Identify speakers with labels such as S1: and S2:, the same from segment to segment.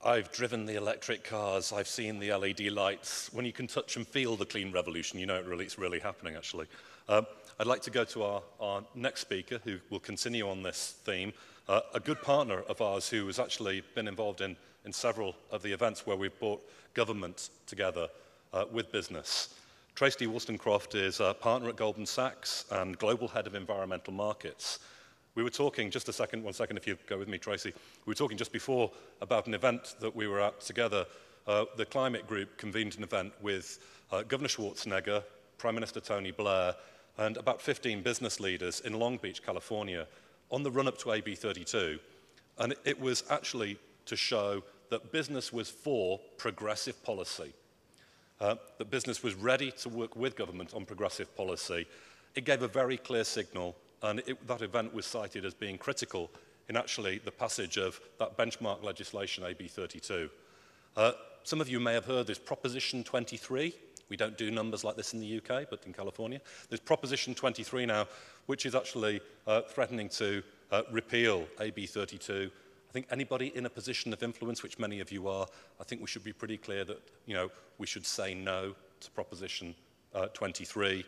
S1: I've driven the electric cars, I've seen the LED lights. When you can touch and feel the clean revolution, you know it's really happening, actually. I'd like to go to our next speaker, who will continue on this theme, a good partner of ours who has actually been involved in several of the events where we've brought government together with business. Tracy Wolstencroft is a partner at Goldman Sachs and global head of environmental markets. We were talking, just one second if you go with me, Tracy. We were talking just before about an event that we were at together. The climate group convened an event with Governor Schwarzenegger, Prime Minister Tony Blair, and about 15 business leaders in Long Beach, California, on the run-up to AB 32. And it was actually to show that business was for progressive policy, that business was ready to work with government on progressive policy. It gave a very clear signal, and that event was cited as being critical in actually the passage of that benchmark legislation, AB 32. Some of you may have heard this Proposition 23. We don't do numbers like this in the UK, but in California. There's Proposition 23 now, which is actually threatening to repeal AB 32. I think anybody in a position of influence, which many of you are, I think we should be pretty clear that we should say no to Proposition 23.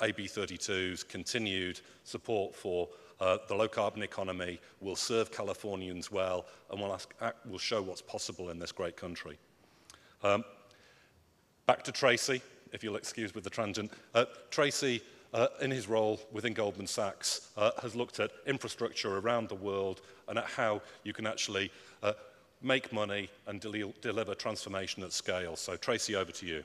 S1: AB 32's continued support for the low-carbon economy will serve Californians well and will show what's possible in this great country. Back to Tracy, if you'll excuse with the tangent. Tracy, in his role within Goldman Sachs, has looked at infrastructure around the world and at how you can actually make money and deliver transformation at scale. So Tracy, over to you.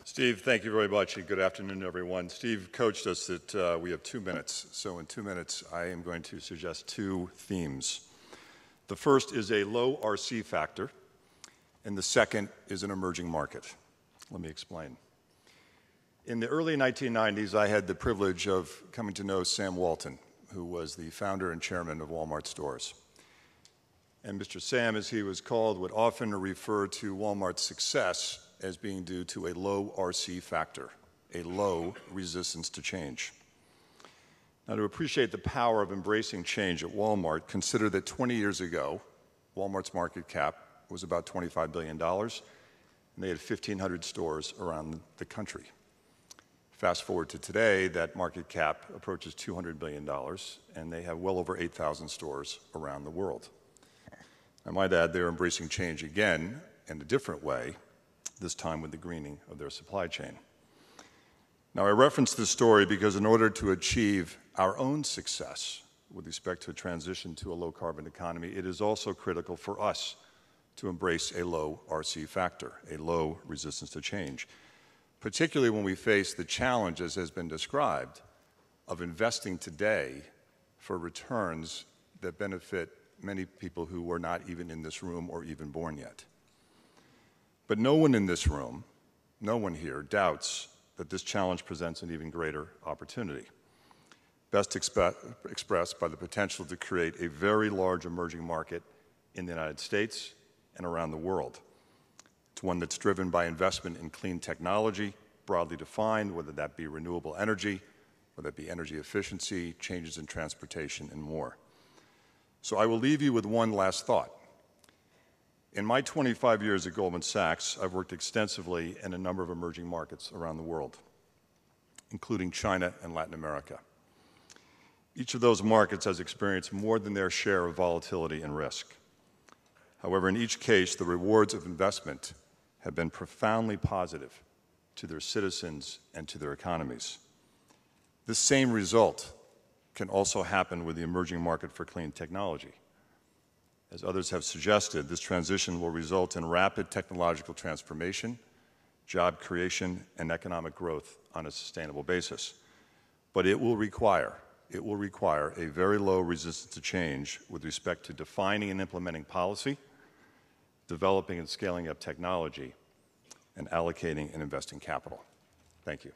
S2: Steve, thank you very much, and good afternoon, everyone. Steve coached us that we have 2 minutes, so in 2 minutes I am going to suggest 2 themes. The first is a low RC factor, and the second is an emerging market. Let me explain. In the early 1990s, I had the privilege of coming to know Sam Walton, who was the founder and chairman of Walmart stores. And Mr. Sam, as he was called, would often refer to Walmart's success as being due to a low RC factor, a low resistance to change. Now, to appreciate the power of embracing change at Walmart, consider that 20 years ago, Walmart's market cap was about $25 billion, and they had 1,500 stores around the country. Fast forward to today, that market cap approaches $200 billion, and they have well over 8,000 stores around the world. I might add they're embracing change again in a different way, this time with the greening of their supply chain. Now, I reference this story because in order to achieve our own success with respect to a transition to a low-carbon economy, it is also critical for us to embrace a low RC factor, a low resistance to change, particularly when we face the challenge, as has been described, of investing today for returns that benefit many people who were not even in this room or even born yet. But no one in this room, no one here, doubts that this challenge presents an even greater opportunity, best expressed by the potential to create a very large emerging market in the United States and around the world. It's one that's driven by investment in clean technology, broadly defined, whether that be renewable energy, whether that be energy efficiency, changes in transportation, and more. So I will leave you with one last thought. In my 25 years at Goldman Sachs, I've worked extensively in a number of emerging markets around the world, including China and Latin America. Each of those markets has experienced more than their share of volatility and risk. However, in each case, the rewards of investment have been profoundly positive to their citizens and to their economies. This same result can also happen with the emerging market for clean technology. As others have suggested, this transition will result in rapid technological transformation, job creation, and economic growth on a sustainable basis. But it will require a very low resistance to change with respect to defining and implementing policy, developing and scaling up technology, and allocating and investing capital. Thank you.